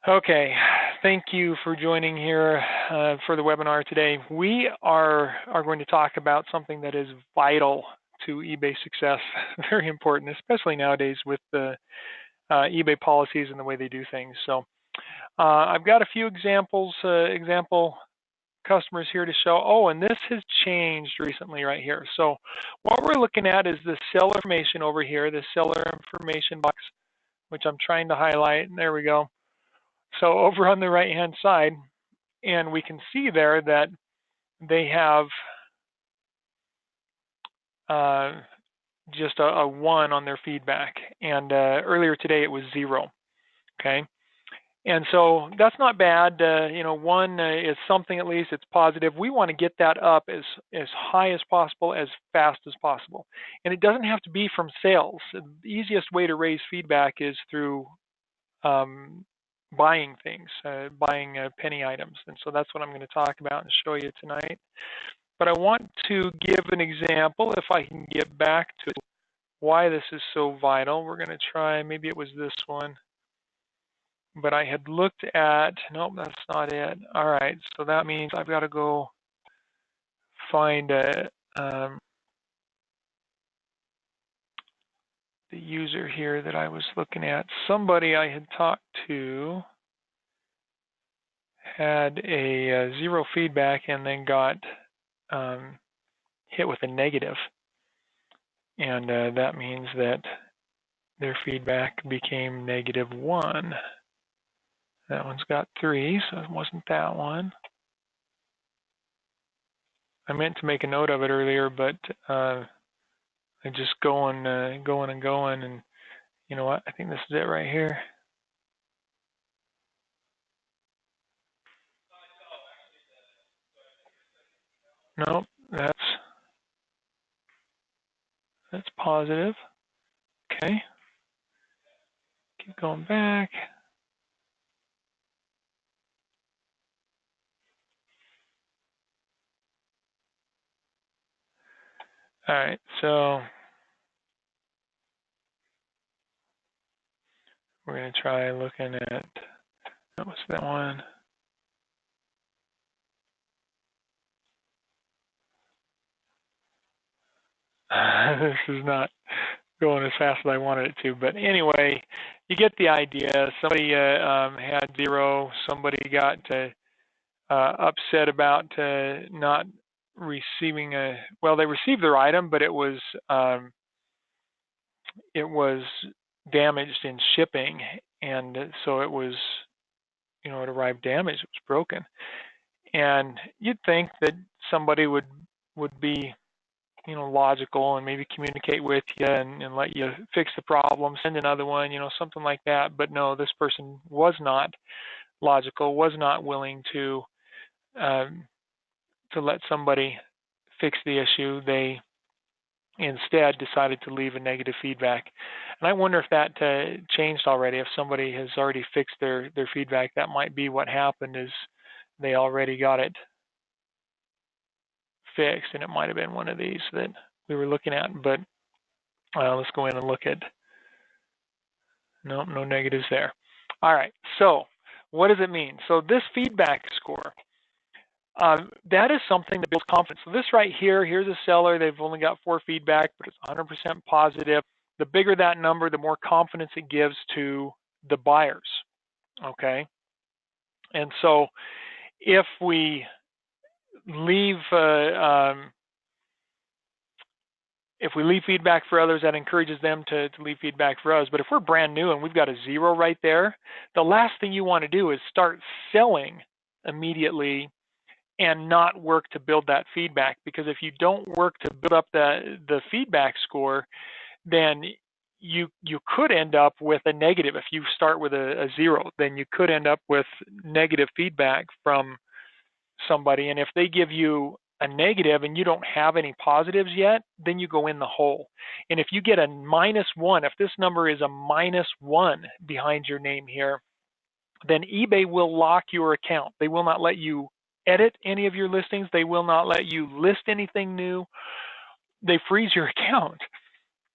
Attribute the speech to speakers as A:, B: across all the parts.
A: Okay, thank you for joining here for the webinar today. We are going to talk about something that is vital to eBay success, very important, especially nowadays with the eBay policies and the way they do things. So I've got a few example customers here to show. Oh, and this has changed recently right here. So what we're looking at is the seller information over here, the seller information box, which I'm trying to highlight. And there we go. So over on the right-hand side, and we can see there that they have just a 1 on their feedback. And earlier today it was 0, okay? And so that's not bad. 1 is something at least, it's positive. We want to get that up as high as possible, as fast as possible. And it doesn't have to be from sales. The easiest way to raise feedback is through buying things, buying penny items. And so that's what I'm going to talk about and show you tonight. But I want to give an example, if I can get back to why this is so vital. We're going to try, maybe it was this one. But I had looked at, nope, that's not it. All right, so that means I've got to go find the user here that I was looking at. Somebody I had talked to had a 0 feedback and then got hit with a negative. And that means that their feedback became -1. That one's got 3, so it wasn't that one. I meant to make a note of it earlier, but I just going and you know what? I think this is it right here. Nope, that's positive. Okay. Keep going back. All right, so we're going to try looking at, that was that one. This is not going as fast as I wanted it to, but anyway, you get the idea. Somebody had 0. Somebody got upset about not receiving well, they received their item, but it was damaged in shipping, and so it was, it arrived damaged. It was broken, and you'd think that somebody would be logical and maybe communicate with you and let you fix the problem, send another one, something like that. But no, this person was not logical, was not willing to let somebody fix the issue. They instead decided to leave a negative feedback. And I wonder if that changed already. If somebody has already fixed their feedback, that might be what happened, is they already got it fixed, and it might have been one of these that we were looking at. But let's go in and look at, nope, no negatives there. All right, so what does it mean? So this feedback score, that is something that builds confidence. So this right here, here's a seller, they've only got 4 feedback, but it's 100% positive. The bigger that number, the more confidence it gives to the buyers, okay? And so if we leave feedback for others, that encourages them to leave feedback for us. But if we're brand new and we've got a 0 right there, the last thing you want to do is start selling immediately and not work to build that feedback. Because if you don't work to build up the feedback score, then you could end up with a negative. If you start with a 0, then you could end up with negative feedback from somebody. And if they give you a negative and you don't have any positives yet, then you go in the hole. And if you get a -1, if this number is a -1 behind your name here, then eBay will lock your account. They will not let you edit any of your listings. They will not let you list anything new. They freeze your account.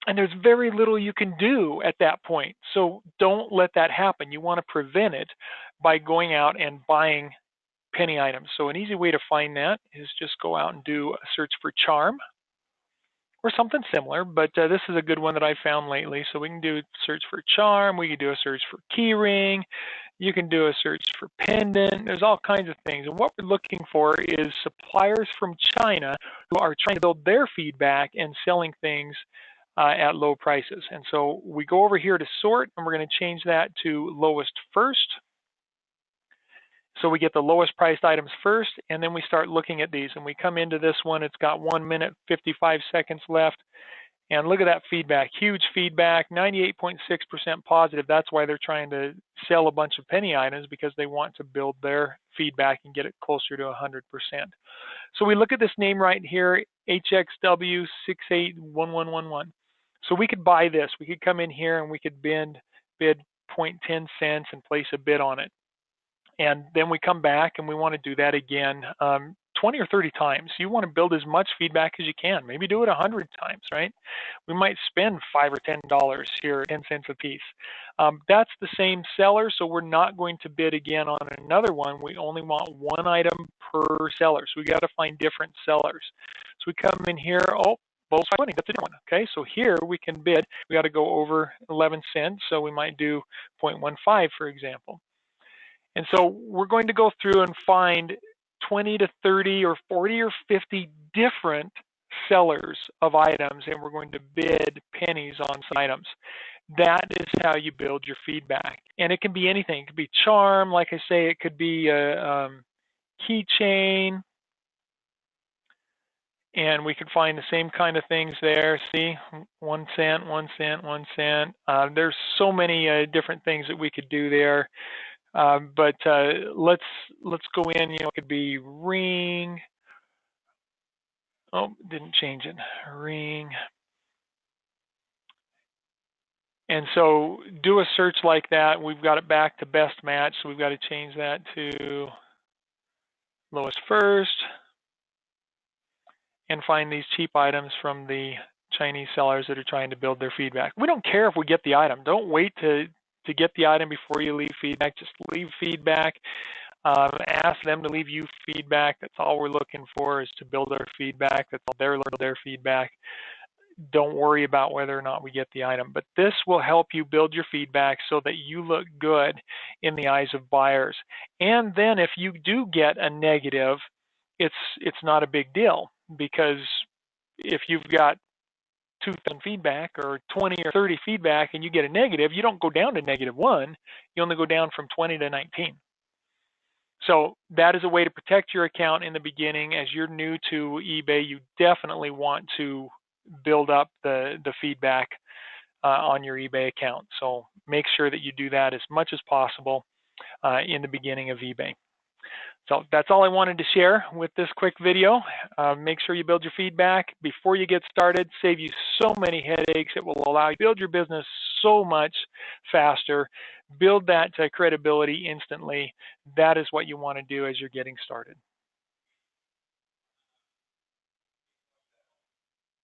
A: And there's very little you can do at that point. So don't let that happen. You want to prevent it by going out and buying penny items. So an easy way to find that is just go out and do a search for charm or something similar, but this is a good one that I found lately. So we can do a search for charm, we can do a search for key ring, you can do a search for pendant. There's all kinds of things. And what we're looking for is suppliers from China who are trying to build their feedback and selling things at low prices. And so we go over here to sort, and we're going to change that to lowest first. So we get the lowest priced items first, and then we start looking at these. And we come into this one, it's got 1 minute, 55 seconds left. And look at that feedback, huge feedback, 98.6% positive. That's why they're trying to sell a bunch of penny items, because they want to build their feedback and get it closer to 100%. So we look at this name right here, HXW681111. So we could buy this. We could come in here and we could bid 0.10 cents and place a bid on it. And then we come back and we want to do that again 20 or 30 times. You want to build as much feedback as you can. Maybe do it 100 times, right? We might spend $5 or $10 here, 10 cents a piece. That's the same seller, so we're not going to bid again on another one. We only want one item per seller. So we got to find different sellers. So we come in here, oh, Bowls 520, that's a different one. Okay, so here we can bid. We got to go over 11 cents, so we might do 0.15, for example. And so we're going to go through and find 20 to 30 or 40 or 50 different sellers of items, and we're going to bid pennies on some items. That is how you build your feedback. And it can be anything. It could be charm, like I say, it could be a keychain, and we could find the same kind of things there. See, 1 cent, 1 cent, 1 cent. There's so many different things that we could do there. But let's go in. You know, it could be ring. Oh, didn't change it. Ring. And so do a search like that. We've got it back to best match, so we've got to change that to lowest first and find these cheap items from the Chinese sellers that are trying to build their feedback. We don't care if we get the item. Don't wait to get the item before you leave feedback. Just leave feedback. Ask them to leave you feedback. That's all we're looking for, is to build our feedback. That's all they're looking for, their feedback. Don't worry about whether or not we get the item. But this will help you build your feedback so that you look good in the eyes of buyers. And then if you do get a negative, it's not a big deal, because if you've got 2,000 feedback or 20 or 30 feedback and you get a negative, you don't go down to -1. You only go down from 20 to 19. So that is a way to protect your account in the beginning. As you're new to eBay, you definitely want to build up the feedback on your eBay account. So make sure that you do that as much as possible in the beginning of eBay. So that's all I wanted to share with this quick video. Make sure you build your feedback before you get started. Save you so many headaches. It will allow you to build your business so much faster. Build that credibility instantly. That is what you want to do as you're getting started.